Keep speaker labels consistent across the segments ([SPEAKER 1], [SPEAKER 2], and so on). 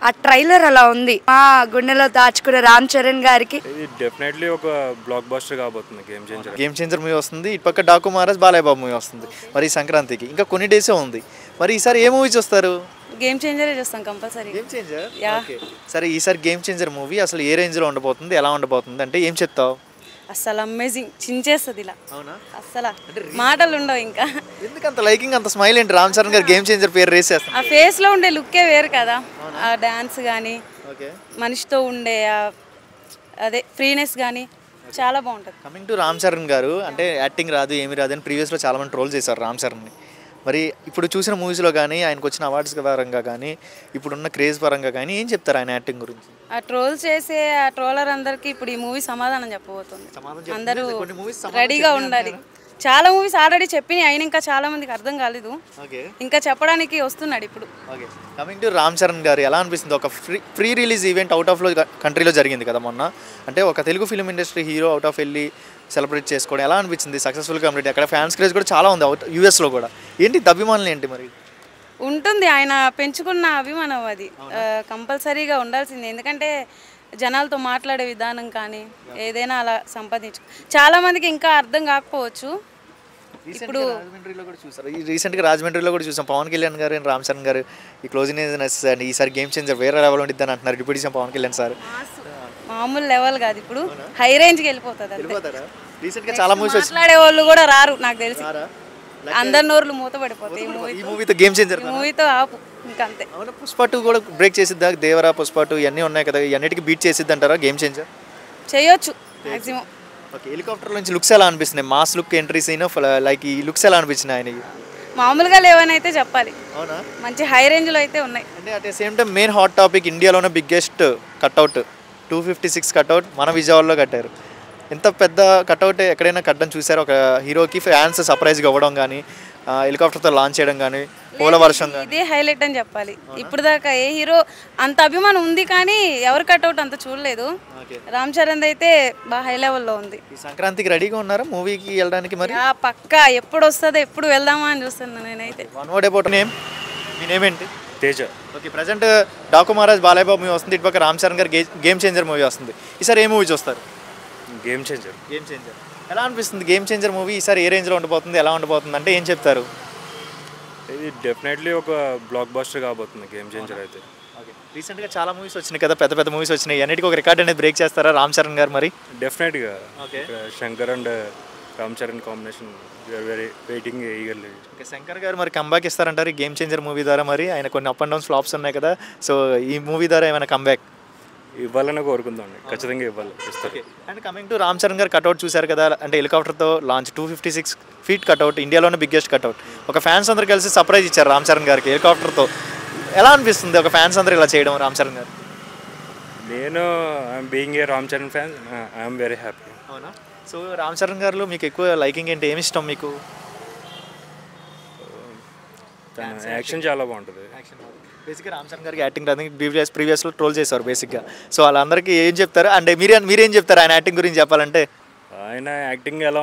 [SPEAKER 1] ఆ ట్రైలర్ అలా ఉంది. మా గుండెలో దాచుకున్న రామ్ చరణ్ గారికి
[SPEAKER 2] ఇది డెఫినెట్లీ ఒక బ్లాక్ బస్టర్ కాబోతుంది.
[SPEAKER 3] గేమ్ చేంజర్ మూవీ వస్తుంది, ఇటు పక్క డాకు మహారాజ్ బాలయ్య బాబు మూవీ వస్తుంది. మరి ఈ సంక్రాంతికి ఇంకా కొన్ని డేసే ఉంది. మరి ఈసారి ఏ మూవీ చూస్తారు?
[SPEAKER 1] గేమ్ చేంజరే చూస్తాం కంపల్సరీ.
[SPEAKER 3] Game changer. ఓకే, సరే ఈసారి గేమ్ చేంజర్ మూవీ అసలు ఏ రేంజ్లో ఉండబోతుంది, ఎలా ఉండబోతుంది అంటే ఏం చెప్తావు?
[SPEAKER 1] అసలు అమేజింగ్, చించేస్తుంది ఇలా.
[SPEAKER 3] అవునా?
[SPEAKER 1] అసలు మాటలు ఉండవు ఇంకా.
[SPEAKER 3] ఎందుకు అంత లైకింగ్, అంత స్మైల్ ఏంటి? రామ్ చరణ్ గారు గేమ్ చేంజర్ పేరు రేస్ చేస్తారు.
[SPEAKER 1] ఆ ఫేస్ లో ఉండే లుక్కే వేరు కదా, ఆ డాన్స్ కానీ
[SPEAKER 3] ఓకే,
[SPEAKER 1] మనిషితో ఉండే అదే ఫ్రీనెస్ కానీ చాలా బాగుంటుంది.
[SPEAKER 3] కమింగ్ టు రామ్ చరణ్ గారు, అంటే యాక్టింగ్ రాదు ఏమి రాదు అని ప్రీవియస్లో చాలా మంది ట్రోల్ చేశారు రామ్ చరణ్ని. మరి ఇప్పుడు చూసిన మూవీస్లో కానీ ఆయనకు వచ్చిన అవార్డ్స్ పరంగా కానీ ఇప్పుడున్న క్రేజ్ పరంగా కానీ ఏం చెప్తారు ఆయన యాక్టింగ్ గురించి?
[SPEAKER 1] ఆ ట్రోల్ చేసే ఆ ట్రోలర్ అందరికి ఇప్పుడు ఈ మూవీ సమాధానం చెప్పబోతుంది. అందరూ రెడీగా ఉండాలి. చాలా మూవీస్ ఆల్రెడీ చెప్పినాయి, అయినా ఇంకా చాలా మందికి అర్థం కాలేదు, ఇంకా చెప్పడానికి వస్తున్నాడు ఇప్పుడు.
[SPEAKER 3] Okay, coming to Ram Charan గారు, ఎలా అనిపిస్తుంది? ఒక free release event out of కంట్రీలో జరిగింది కదా మొన్న, అంటే ఒక Telugu film industry hero out of వెళ్ళి సెలబ్రేట్ చేసుకోవడం ఎలా అనిపించింది? సక్సెస్ఫుల్ కంప్లీట్, అక్కడ ఫ్యాన్స్ క్రేజ్ కూడా చాలా ఉంది యూఎస్లో కూడా. ఏంటి అభిమానులు ఏంటి మరి?
[SPEAKER 1] ఉంటుంది, ఆయన పెంచుకున్న అభిమానం అది కంపల్సరీగా ఉండాల్సింది. ఎందుకంటే జనాలతో మాట్లాడే విధానం కానీ ఏదైనా అలా సంపాదించు, చాలా మందికి ఇంకా అర్థం కాకపోవచ్చు. ఇప్పుడు
[SPEAKER 3] రీసెంట్గా రాజమండ్రిలో కూడా చూసాం, పవన్ కళ్యాణ్ గారు అండ్ రామ్ చరణ్ గారు ఈ క్లోజినెస్ అండ్ ఈసారి గేమ్ చేంజర్ వేరే లెవెల్ ఉండిద్దని అంటున్నారు. Deputy CM Pawan Kalyan sir
[SPEAKER 1] మామూలు లెవెల్ కాదు, ఇప్పుడు హై రేంజ్కి వెళ్ళిపోతుంది.
[SPEAKER 3] రీసెంట్గా చాలా మూవీస్
[SPEAKER 1] మాట్లాడే వాళ్ళు కూడా రారు నాకు తెలిసి, అందరి నోర్లు మూతపడిపోతాయి
[SPEAKER 3] ఈ మూవీతో. గేమ్ చేంజర్
[SPEAKER 1] మూవీతో ఆపు ఇంకంతే.
[SPEAKER 3] పుష్ప 2 కూడా బ్రేక్ చేసిద్దా? దేవరా, పుష్ప 2 ఇవన్నీ ఉన్నాయి కదా, ఇవన్నిటికి బీట్ చేసిద్ది అంటారా గేమ్ చేంజర్?
[SPEAKER 1] చేయొచ్చు మాక్సిమం.
[SPEAKER 3] ఓకే, హెలికాప్టర్ నుంచి లుక్స్ ఎలా అనిపిస్తున్నాయి? Mass look entry scene like ఈ లుక్స్ ఎలా అనిపించినాయి ఆయనకి?
[SPEAKER 1] మామూలుగా లేవని అయితే చెప్పాలి.
[SPEAKER 3] అవునా?
[SPEAKER 1] మంచి హై రేంజ్లో అయితే ఉన్నాయి.
[SPEAKER 3] అంటే at the same time main hot topic, ఇండియాలోనే బిగ్గెస్ట్ కట్అవుట్ 256 కట్అవుట్ మన విజయవాడలో కట్టారు. ఎంత పెద్ద కట్అవుట్ ఎక్కడైనా కట్టడం చూసారు? ఒక హీరోకి ఫ్యాన్స్ సర్ప్రైజ్గా ఇవ్వడం కానీ, హెలికాప్టర్తో లాంచ్ చేయడం కానీ, పూల వర్షం కానీ,
[SPEAKER 1] ఇదే హైలైట్ అని చెప్పాలి. ఇప్పుడు దాకా ఏ హీరో అంత అభిమానం ఉంది కానీ ఎవరు కట్అవుట్ అంత చూడలేదు. రామ్ చరణ్ అయితే బాగా హై లెవెల్లో ఉంది.
[SPEAKER 3] ఈ సంక్రాంతికి రెడీగా ఉన్నారా మూవీకి వెళ్ళడానికి? మరి
[SPEAKER 1] పక్కా ఎప్పుడు వస్తుందో ఎప్పుడు వెళ్దామా అని చూస్తున్నాను నేనైతే.
[SPEAKER 3] One word about name. Me name ఏంటి?
[SPEAKER 2] Teja.
[SPEAKER 3] Okay, present Daaku Maharaj Balayya Babu movie వస్తుంది, ఇటు పక్క రామ్ చరణ్ గారు గేమ్ చేంజర్ మూవీ వస్తుంది. ఈసారి ఏ మూవీ చూస్తారు?
[SPEAKER 2] Game changer.
[SPEAKER 3] గేమ్ చేంజర్ ఎలా అనిపిస్తుంది? గేమ్ చేంజర్ మూవీ ఈసారి ఏ రేంజ్లో ఉండబోతుంది, ఎలా ఉండబోతుంది అంటే ఏం చెప్తారు?
[SPEAKER 2] ఇది డెఫినెట్లీ ఒక బ్లాక్ బస్టర్ కాబోతుంది గేమ్ చేంజర్ అయితే.
[SPEAKER 3] ఓకే, రీసెంట్గా చాలా మూవీస్ వచ్చినాయి కదా, పెద్ద పెద్ద మూవీస్ వచ్చినాయి, అన్నిటికీ ఒక రికార్డ్ అనేది బ్రేక్ చేస్తారా రామ్ చరణ్ గారు? మరి
[SPEAKER 2] డెఫినెట్గా.
[SPEAKER 3] Okay,
[SPEAKER 2] Shankar and Ram Charan combination very waiting eagerly.
[SPEAKER 3] Okay, Shankar గారు మరి కంబ్యాక్ ఇస్తారంటారు ఈ గేమ్ చేంజర్ మూవీ ద్వారా? మరి ఆయన కొన్ని అప్ అండ్ డౌన్స్ ఫ్లాప్స్ ఉన్నాయి కదా, సో ఈ మూవీ ద్వారా ఏమైనా కంబ్యాక్
[SPEAKER 2] ఇవ్వాలని కోరుకుందాం, ఖచ్చితంగా ఇవ్వాలి, ఇస్తారు.
[SPEAKER 3] And coming to Ram Charan గారు కట్అవుట్ చూశారు కదా, అంటే హెలికాప్టర్తో లాంచ్ 256 ఫీట్ కట్అవుట్, ఇండియాలోనే బిగ్గెస్ట్ కట్అవుట్. ఒక ఫ్యాన్స్ అందరూ కలిసి సర్ప్రైజ్ ఇచ్చారు రామ్ చరణ్ గారికి హెలికాప్టర్తో. ఎలా అనిపిస్తుంది ఒక ఫ్యాన్స్ అందరూ ఇలా చేయడం రామ్ చరణ్ గారు?
[SPEAKER 2] నేను I'm being a Ram Charan fan, I'm very happy.
[SPEAKER 3] అవునా? సో రామ్ చరణ్ గారిలో మీకు ఎక్కువ లైకింగ్ ఏంటి, ఏమి ఇష్టం మీకు?
[SPEAKER 2] యాక్షన్ చాలా బాగుంటుంది.
[SPEAKER 3] బేసిక్గా రామ్ చరణ్ గారికి యాక్టింగ్ రాదు, ప్రీవియస్లో ట్రోల్ చేశారు బేసిక్గా. సో వాళ్ళందరికీ ఏం చెప్తారు, అంటే మీరేం చెప్తారు ఆయన యాక్టింగ్ గురించి చెప్పాలంటే?
[SPEAKER 2] ఆయన యాక్టింగ్ ఎలా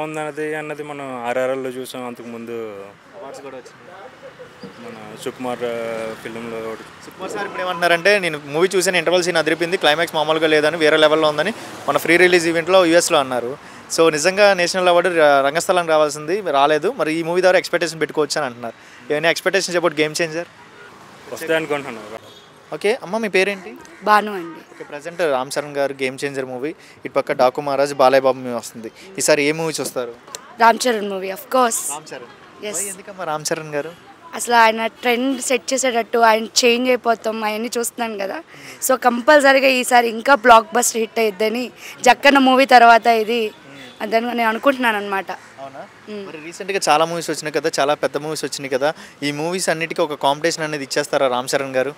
[SPEAKER 2] అన్నది మనం ఆర్ఆర్ఆర్లో చూసాం, అంతకుముందు
[SPEAKER 3] అవార్డ్స్ కూడా వచ్చింది.
[SPEAKER 2] మన సుకుమార్ ఫిల్మ్లో.
[SPEAKER 3] సుకుమార్ సార్ ఇప్పుడు ఏమంటున్నారంటే, నేను మూవీ చూసిన ఇంటర్వల్ సీన్ అదిరిపింది, క్లైమాక్స్ మామూలుగా లేదని, వేరే లెవెల్లో ఉందని మన ఫ్రీ రిలీజ్ ఈవెంట్లో యూఎస్లో అన్నారు. సో నిజంగా నేషనల్ అవార్డు రంగస్థలం రావాల్సింది రాలేదు, మరి ఈ మూవీ ద్వారా ఎక్స్పెక్టేషన్ పెట్టుకోవచ్చు అని అంటున్నారు. ఏమైనా ఎక్స్పెక్టేషన్స్ అబౌట్ గేమ్ చేంజర్
[SPEAKER 2] వస్తాయి అనుకుంటున్నాను.
[SPEAKER 3] ఓకే అమ్మ, మీ పేరేంటి?
[SPEAKER 1] బాను అండి.
[SPEAKER 3] ఓకే, ప్రజెంట్ రామ్ చరణ్ గారు గేమ్ చేంజర్ మూవీ, ఇటు పక్క డాకు మహారాజ్ బాలయ్య బాబు మూవీ వస్తుంది. ఈసారి ఏ మూవీ చూస్తారు?
[SPEAKER 1] Ram Charan movie of course.
[SPEAKER 3] Ram Charan. ఎందుకమ్మా రామ్ చరణ్ గారు?
[SPEAKER 1] అసలు ఆయన ట్రెండ్ సెట్ చేసేటట్టు ఆయన చేంజ్ అయిపోతాం అవన్నీ చూస్తున్నాను కదా, సో కంపల్సరీగా ఈసారి ఇంకా బ్లాక్ బస్టర్ హిట్ అయ్యిద్దని జక్కన్న మూవీ తర్వాత ఇది అదని నేను అనుకుంటున్నాను అనమాట.
[SPEAKER 3] అవునా? మరి రీసెంట్గా చాలా మూవీస్ వచ్చినాయి కదా, చాలా పెద్ద మూవీస్ వచ్చినాయి కదా, ఈ మూవీస్ అన్నిటికీ ఒక కాంపిటీషన్ అనేది ఇచ్చేస్తారా రామ్ చరణ్ గారు?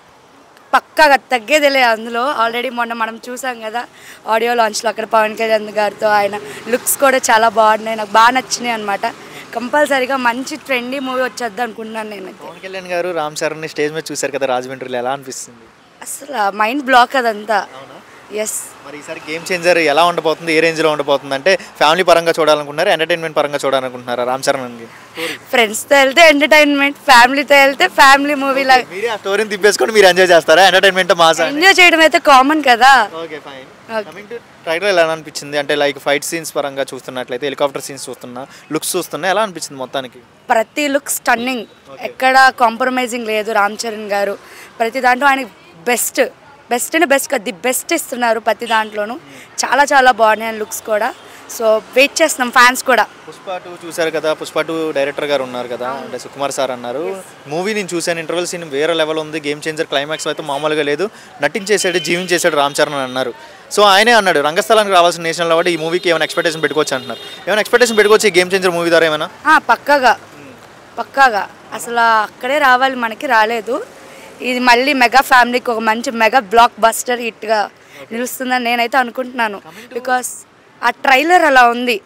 [SPEAKER 1] పక్కాగా తగ్గేదిలే. అందులో ఆల్రెడీ మొన్న మనం చూసాం కదా ఆడియో లాంచ్లో, అక్కడ పవన్ కళ్యాణ్ గారితో ఆయన లుక్స్ కూడా చాలా బాగున్నాయి, నాకు బాగా నచ్చినాయి అనమాట. కంపల్సరీగా మంచి ట్రెండీ మూవీ వచ్చేద్ది అనుకుంటున్నాను నేను.
[SPEAKER 3] పవన్ కళ్యాణ్ గారు రామ్ చరణ్ని స్టేజ్ మీద చూశారు కదా రాజమండ్రిలో, ఎలా అనిపిస్తుంది?
[SPEAKER 1] అసలు మైండ్ బ్లాక్ అదంతా.
[SPEAKER 4] ఎస్.
[SPEAKER 3] మరి ఈసారి గేమ్ చేంజర్ ఎలా ఉండబోతుంది, ఏ రేంజ్లో ఉండబోతుంది అంటే ఫ్యామిలీ పరంగా చూడాలనుకుంటున్నారా, ఎంటర్టైన్మెంట్ పరంగా చూడాలనుకుంటున్నారా రామ్ చరణ్కి?
[SPEAKER 4] ఫ్రెండ్స్తో వెళ్తే ఎంటర్టైన్మెంట్, ఫ్యామిలీతో వెళ్తే ఫ్యామిలీ మూవీ లాగా
[SPEAKER 3] మీరే ఆ స్టోరీని తిప్పేసుకొని మీరు ఎంజాయ్ చేస్తారా? ఎంటర్టైన్మెంట్ మాసా?
[SPEAKER 4] ఎంజాయ్ చేయడం అయితే కామన్ కదా.
[SPEAKER 3] Okay fine. Coming to trailer ఎలా అనిపించింది అంటే లైక్ ఫైట్ సీన్స్ పరంగా చూస్తున్నట్లయితే హెలికాప్టర్ సీన్స్ చూస్తున్నా, లుక్స్ చూస్తున్నా ఎలా అనిపించింది మొత్తానికి?
[SPEAKER 4] ప్రతి లుక్ స్టన్నింగ్, ఎక్కడ కాంప్రమైజింగ్ లేదు రామ్ చరణ్ గారు. ప్రతి దాంట్లో ఆయన best and best the best ఇస్తున్నారు ప్రతి దాంట్లోనూ. చాలా చాలా బాగున్నాయి లుక్స్ కూడా. సో వెయిట్ చేస్తున్నాం ఫ్యాన్స్ కూడా.
[SPEAKER 3] పుష్ప 2 చూశారు కదా, పుష్ప 2 డైరెక్టర్ గారు ఉన్నారు కదా అంటే సుకుమార్ సార్ అన్నారు, మూవీ నేను చూశాను, ఇంటర్వెల్ సీన్ వేరే లెవెల్ ఉంది, గేమ్ చేంజర్, క్లైమాక్స్ అయితే మామూలుగా లేదు, నటించేసాడు, జీవించేసాడు రామ్ చరణ్ అని అన్నారు. సో ఆయనే అన్నాడు రంగస్థలానికి రావాల్సిన నేషనల్ అవార్డు ఈ మూవీకి ఏమైనా ఎక్స్పెక్టేషన్ పెట్టుకోవచ్చు అంటున్నారు. ఏమైనా ఎక్స్పెక్టేషన్ పెట్టుకోవచ్చు ఈ గేమ్ చేంజర్ మూవీ ద్వారా ఏమైనా?
[SPEAKER 4] పక్కాగా అసలు అక్కడే రావాలి, మనకి రాలేదు. ఇది మళ్ళీ మెగా ఫ్యామిలీకి ఒక మంచి మెగా బ్లాక్ బస్టర్ హిట్గా నిలుస్తుందని నేనైతే అనుకుంటున్నాను. బికాస్ ఆ ట్రైలర్ అలా ఉంది,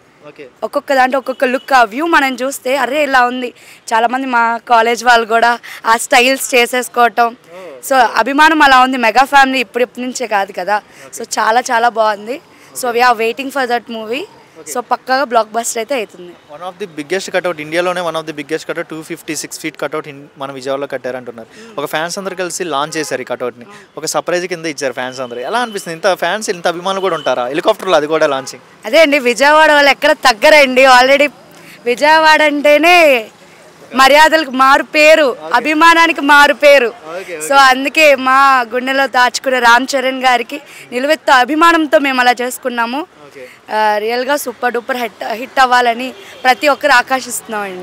[SPEAKER 4] ఒక్కొక్క దాంట్లో ఒక్కొక్క లుక్, ఆ వ్యూ మనం చూస్తే అరే ఇలా ఉంది. చాలామంది మా కాలేజ్ వాళ్ళు కూడా ఆ స్టైల్స్ చేసేసుకోవటం, సో అభిమానం అలా ఉంది. మెగా ఫ్యామిలీ ఇప్పటి నుంచే కాదు కదా, సో చాలా చాలా బాగుంది. So we're waiting for that movie. So పక్కాగా బ్లాక్ బస్టర్ అయితే అవుతుంది.
[SPEAKER 3] One of the biggest cutout ఇండియాలోనే, one of the biggest cutout 256 feet cutout మన విజయవాడలో కట్టారంటున్నారు. ఒక ఫ్యాన్స్ అందరూ కలిసి లాంచ్ చేశారు ఈ కట్అవుట్ని, ఒక సర్ప్రైజ్ కింద ఇచ్చారు ఫ్యాన్స్ అందరూ. ఎలా అనిపిస్తుంది? ఇంత ఫ్యాన్స్, ఇంత అభిమానులు కూడా ఉంటారా హెలికాప్టర్లో, అది కూడా లాంచింగ్?
[SPEAKER 4] అదే అండి, విజయవాడ వాళ్ళు ఎక్కడ తగ్గరండి. ఆల్రెడీ విజయవాడ అంటేనే మర్యాదలకు మారు పేరు, అభిమానానికి మారు పేరు. సో అందుకే మా గుండెలో దాచుకునే రామ్ చరణ్ గారికి నిలువెత్తు అభిమానంతో మేము అలా చేసుకున్నాము. రియల్గా సూపర్ డూపర్ హిట్ అవ్వాలని ప్రతి ఒక్కరు ఆకాశిస్తున్నామండి.